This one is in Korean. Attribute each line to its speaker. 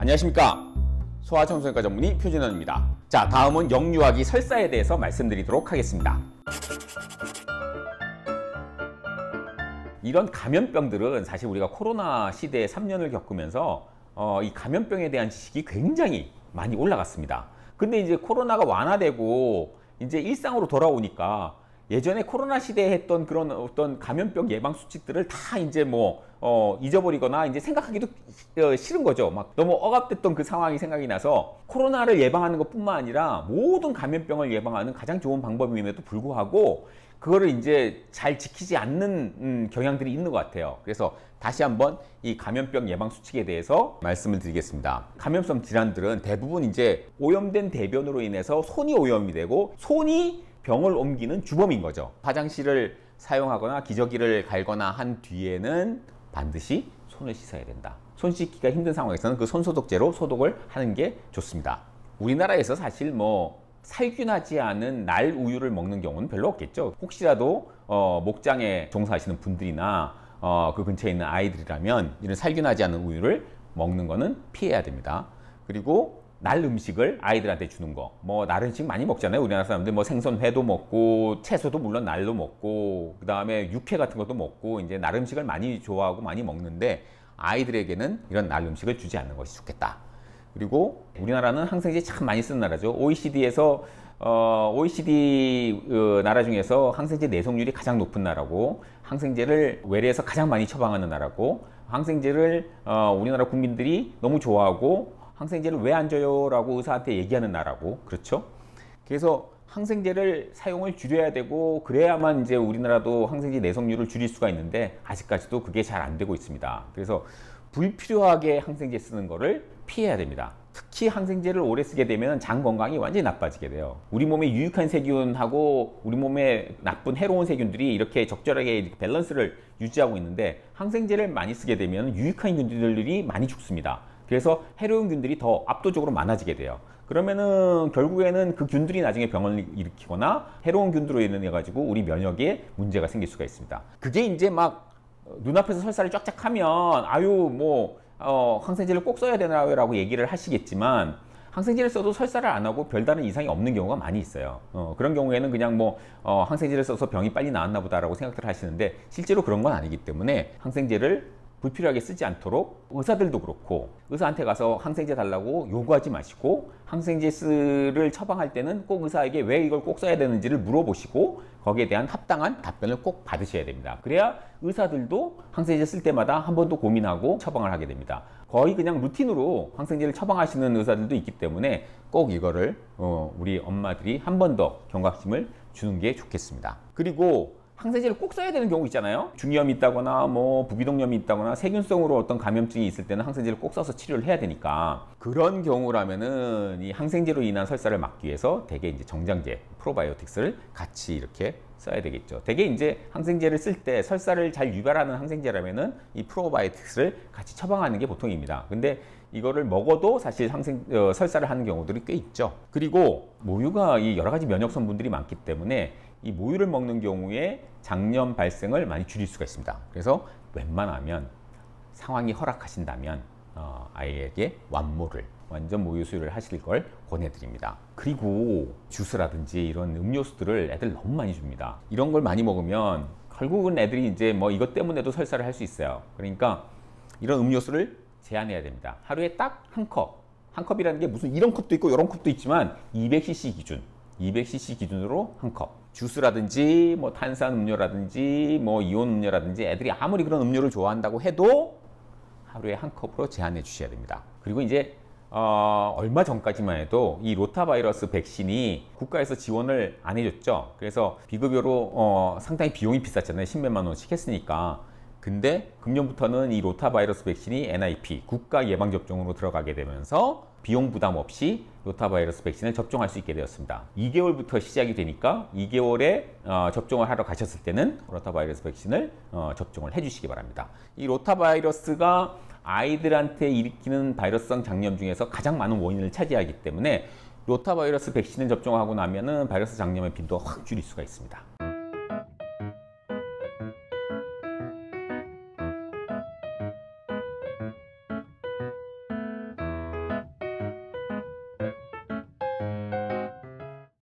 Speaker 1: 안녕하십니까. 소아청소년과 전문의 표준원입니다. 자, 다음은 영유아기 설사에 대해서 말씀드리도록 하겠습니다. 이런 감염병들은 사실 우리가 코로나 시대에 3년을 겪으면서 이 감염병에 대한 지식이 굉장히 많이 올라갔습니다. 근데 이제 코로나가 완화되고 이제 일상으로 돌아오니까 예전에 코로나 시대에 했던 그런 어떤 감염병 예방 수칙들을 다 이제 잊어버리거나 이제 생각하기도 싫은 거죠. 막 너무 억압됐던 그 상황이 생각이 나서 코로나를 예방하는 것뿐만 아니라 모든 감염병을 예방하는 가장 좋은 방법임에도 불구하고 그거를 이제 잘 지키지 않는 경향들이 있는 것 같아요. 그래서 다시 한번 이 감염병 예방 수칙에 대해서 말씀을 드리겠습니다. 감염성 질환들은 대부분 이제 오염된 대변으로 인해서 손이 오염이 되고 손이 병을 옮기는 주범인 거죠. 화장실을 사용하거나 기저귀를 갈거나 한 뒤에는 반드시 손을 씻어야 된다. 손 씻기가 힘든 상황에서는 그 손소독제로 소독을 하는 게 좋습니다. 우리나라에서 사실 살균하지 않은 날 우유를 먹는 경우는 별로 없겠죠. 혹시라도 목장에 종사하시는 분들이나 그 근처에 있는 아이들이라면 이런 살균하지 않은 우유를 먹는 거는 피해야 됩니다. 그리고 날 음식을 아이들한테 주는 거, 날 음식 많이 먹잖아요. 우리나라 사람들 생선회도 먹고 채소도 물론 날로 먹고 그 다음에 육회 같은 것도 먹고 이제 날 음식을 많이 좋아하고 많이 먹는데 아이들에게는 이런 날 음식을 주지 않는 것이 좋겠다. 그리고 우리나라는 항생제 참 많이 쓰는 나라죠. OECD에서 OECD 나라 중에서 항생제 내성률이 가장 높은 나라고 항생제를 외래에서 가장 많이 처방하는 나라고 항생제를 우리나라 국민들이 너무 좋아하고 항생제를 왜 안 줘요? 라고 의사한테 얘기하는 나라고. 그렇죠? 그래서 항생제를 사용을 줄여야 되고 그래야만 이제 우리나라도 항생제 내성률을 줄일 수가 있는데 아직까지도 그게 잘 안 되고 있습니다. 그래서 불필요하게 항생제 쓰는 거를 피해야 됩니다. 특히 항생제를 오래 쓰게 되면 장 건강이 완전히 나빠지게 돼요. 우리 몸에 유익한 세균하고 우리 몸에 나쁜 해로운 세균들이 이렇게 적절하게 밸런스를 유지하고 있는데 항생제를 많이 쓰게 되면 유익한 균들이 많이 죽습니다. 그래서 해로운 균들이 더 압도적으로 많아지게 돼요. 그러면은 결국에는 그 균들이 나중에 병을 일으키거나 해로운 균들로 인해 가지고 우리 면역에 문제가 생길 수가 있습니다. 그게 이제 눈앞에서 설사를 쫙쫙 하면 항생제를 꼭 써야 되나요? 라고 얘기를 하시겠지만 항생제를 써도 설사를 안 하고 별다른 이상이 없는 경우가 많이 있어요. 그런 경우에는 그냥 항생제를 써서 병이 빨리 나았나 보다라고 생각들 하시는데 실제로 그런 건 아니기 때문에 항생제를 불필요하게 쓰지 않도록 의사들도 그렇고 의사한테 가서 항생제 달라고 요구하지 마시고 항생제를 처방할 때는 꼭 의사에게 왜 이걸 꼭 써야 되는지를 물어보시고 거기에 대한 합당한 답변을 꼭 받으셔야 됩니다. 그래야 의사들도 항생제 쓸 때마다 한 번 더 고민하고 처방을 하게 됩니다. 거의 그냥 루틴으로 항생제를 처방하시는 의사들도 있기 때문에 꼭 이거를 우리 엄마들이 한 번 더 경각심을 주는 게 좋겠습니다. 그리고 항생제를 꼭 써야 되는 경우 있잖아요. 중이염이 있다거나 부비동염이 있다거나 세균성으로 어떤 감염증이 있을 때는 항생제를 꼭 써서 치료를 해야 되니까 그런 경우라면은 이 항생제로 인한 설사를 막기 위해서 대개 이제 정장제 프로바이오틱스를 같이 이렇게 써야 되겠죠. 대개 이제 항생제를 쓸 때 설사를 잘 유발하는 항생제라면은 이 프로바이오틱스를 같이 처방하는 게 보통입니다. 근데 이거를 먹어도 사실 설사를 하는 경우들이 꽤 있죠. 그리고 모유가 이 여러 가지 면역 성분들이 많기 때문에 이 모유를 먹는 경우에 장염 발생을 많이 줄일 수가 있습니다. 그래서 웬만하면 상황이 허락하신다면 아이에게 완모를 완전 모유 수유를 하실 걸 권해드립니다. 그리고 주스라든지 이런 음료수들을 애들 너무 많이 줍니다. 이런 걸 많이 먹으면 결국은 애들이 이제 이것 때문에도 설사를 할 수 있어요. 그러니까 이런 음료수를 제한해야 됩니다. 하루에 딱 한 컵. 한 컵이라는 게 무슨 이런 컵도 있고 이런 컵도 있지만 200cc 기준. 200cc 기준으로 한 컵. 주스라든지 탄산 음료라든지 이온 음료라든지 애들이 아무리 그런 음료를 좋아한다고 해도 하루에 한 컵으로 제한해 주셔야 됩니다. 그리고 이제 얼마 전까지만 해도 이 로타바이러스 백신이 국가에서 지원을 안 해줬죠. 그래서 비급여로 상당히 비용이 비쌌잖아요. 10몇만 원씩 했으니까. 근데 금년부터는 이 로타바이러스 백신이 NIP 국가 예방접종으로 들어가게 되면서 비용 부담 없이 로타바이러스 백신을 접종할 수 있게 되었습니다. 2개월부터 시작이 되니까 2개월에 접종을 하러 가셨을 때는 로타바이러스 백신을 접종을 해주시기 바랍니다. 이 로타바이러스가 아이들한테 일으키는 바이러스성 장염 중에서 가장 많은 원인을 차지하기 때문에 로타바이러스 백신을 접종하고 나면은 바이러스 장염의 빈도가 확 줄일 수가 있습니다.